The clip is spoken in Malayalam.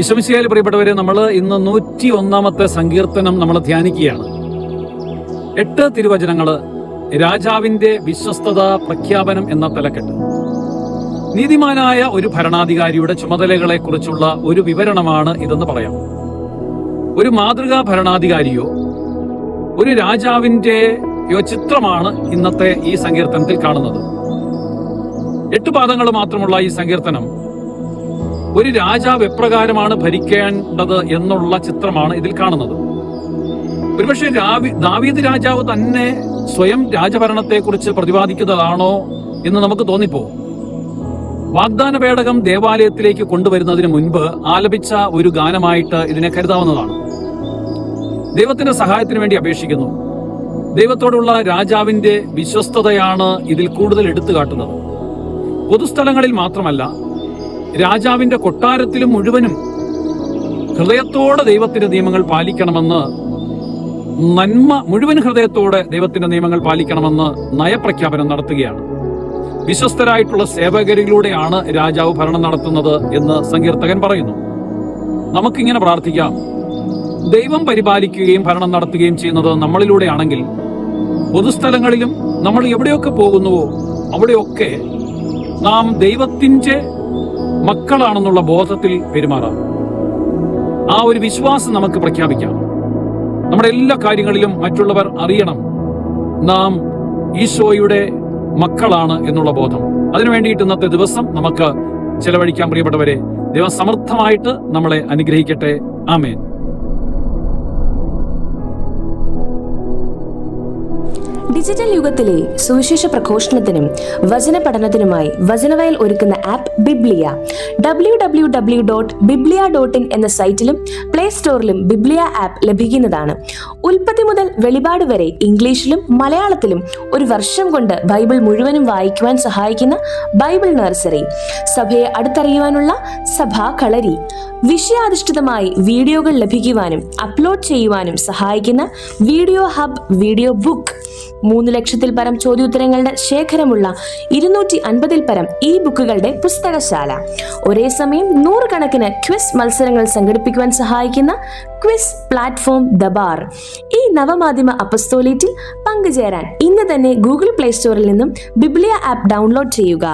ഈശോമിശിഹായിൽ പ്രിയപ്പെട്ടവരെ, നമ്മൾ ഇന്ന് 101-ാമത്തെ സങ്കീർത്തനം നമ്മൾ ധ്യാനിക്കുകയാണ്. 8 തിരുവചനങ്ങൾ, രാജാവിന്റെ വിശ്വസ്തത പ്രഖ്യാപനം എന്ന തലക്കെട്ട്. നീതിമാനായ ഒരു ഭരണാധികാരിയുടെ ചുമതലകളെ കുറിച്ചുള്ള ഒരു വിവരണമാണ് ഇതെന്ന് പറയാം. ഒരു മാതൃകാ ഭരണാധികാരിയോ ഒരു രാജാവിന്റെയോ ചിത്രമാണ് ഇന്നത്തെ ഈ സങ്കീർത്തനത്തിൽ കാണുന്നത്. 8 പാദങ്ങൾ മാത്രമുള്ള ഈ സങ്കീർത്തനം ഒരു രാജാവ് എപ്രകാരമാണ് ഭരിക്കേണ്ടത് എന്നുള്ള ചിത്രമാണ് ഇതിൽ കാണുന്നത്. ഒരുപക്ഷെ ദാവീദ് രാജാവ് തന്നെ സ്വയം രാജഭരണത്തെക്കുറിച്ച് പ്രതിപാദിക്കുന്നതാണോ എന്ന് നമുക്ക് തോന്നിപ്പോകും. വാഗ്ദാന പേടകം ദേവാലയത്തിലേക്ക് കൊണ്ടുവരുന്നതിന് മുൻപ് ആലപിച്ച ഒരു ഗാനമായിട്ട് ഇതിനെ കരുതാവുന്നതാണ്. ദൈവത്തിന്റെ സഹായത്തിന് വേണ്ടി അപേക്ഷിക്കുന്നു. ദൈവത്തോടുള്ള രാജാവിന്റെ വിശ്വസ്തതയാണ് ഇതിൽ കൂടുതൽ എടുത്തു കാട്ടുന്നത്. പൊതുസ്ഥലങ്ങളിൽ മാത്രമല്ല, രാജാവിന്റെ കൊട്ടാരത്തിലും മുഴുവനും ഹൃദയത്തോടെ ദൈവത്തിന്റെ നിയമങ്ങൾ പാലിക്കണമെന്ന് മുഴുവൻ ഹൃദയത്തോടെ ദൈവത്തിന്റെ നിയമങ്ങൾ പാലിക്കണമെന്ന് നയപ്രഖ്യാപനം നടത്തുകയാണ്. വിശ്വസ്തരായിട്ടുള്ള സേവകരിലൂടെയാണ് രാജാവ് ഭരണം നടത്തുന്നത് എന്ന് സങ്കീർത്തകൻ പറയുന്നു. നമുക്കിങ്ങനെ പ്രാർത്ഥിക്കാം: ദൈവം പരിപാലിക്കുകയും ഭരണം നടത്തുകയും ചെയ്യുന്നത് നമ്മളിലൂടെയാണെങ്കിൽ പൊതുസ്ഥലങ്ങളിലും നമ്മൾ എവിടെയൊക്കെ പോകുന്നുവോ അവിടെയൊക്കെ നാം ദൈവത്തിന്റെ മക്കളാണെന്നുള്ള ബോധത്തിൽ പെരുമാറാം. ആ ഒരു വിശ്വാസം നമുക്ക് പ്രഖ്യാപിക്കാം. നമ്മുടെ എല്ലാ കാര്യങ്ങളിലും മറ്റുള്ളവർ അറിയണം നാം ഈശോയുടെ മക്കളാണ് എന്നുള്ള ബോധം. അതിനു വേണ്ടിയിട്ട് ഇന്നത്തെ ദിവസം നമുക്ക് ചെലവഴിക്കാൻ. പ്രിയപ്പെട്ടവരെ, ദൈവം സമർത്ഥമായിട്ട് നമ്മളെ അനുഗ്രഹിക്കട്ടെ. ആമേൻ. ഡിജിറ്റൽ യുഗത്തിലെ സുവിശേഷ പ്രഘോഷണത്തിനും വചന പഠനത്തിനുമായി വചനവയൽ ഒരുക്കുന്ന ആപ്പ് ബിബ്ലിയ. www.biblia.in എന്ന സൈറ്റിലും പ്ലേ സ്റ്റോറിലും ബിബ്ലിയ ആപ്പ് ലഭിക്കുന്നതാണ്. ഉൽപ്പത്തി മുതൽ വെളിപാട് വരെ ഇംഗ്ലീഷിലും മലയാളത്തിലും ഒരു വർഷം കൊണ്ട് ബൈബിൾ മുഴുവനും വായിക്കുവാൻ സഹായിക്കുന്ന ബൈബിൾ നഴ്സറി, സഭയെ അടുത്തറിയുവാനുള്ള സഭാ കളരി, വിഷയാധിഷ്ഠിതമായി വീഡിയോകൾ ലഭിക്കുവാനും അപ്ലോഡ് ചെയ്യുവാനും സഹായിക്കുന്ന വീഡിയോ ഹബ്, വീഡിയോ ബുക്ക്, 3 ലക്ഷത്തിൽ പരം ചോദ്യോത്തരങ്ങളുടെ ശേഖരമുള്ള 250-ൽ പരം ഈ ബുക്കുകളുടെ പുസ്തകശാല, ഒരേ സമയം 100 കണക്കിന് ക്വിസ് മത്സരങ്ങൾ സംഘടിപ്പിക്കുവാൻ സഹായിക്കുന്ന ക്വിസ് പ്ലാറ്റ്ഫോം ദബാർ. ഈ നവമാധ്യമ അപ്പസ്തോലേറ്റിൽ പങ്കുചേരാൻ ഇന്ന് തന്നെ ഗൂഗിൾ പ്ലേ സ്റ്റോറിൽ നിന്നും ബിബ്ലിയ ആപ്പ് ഡൗൺലോഡ് ചെയ്യുക.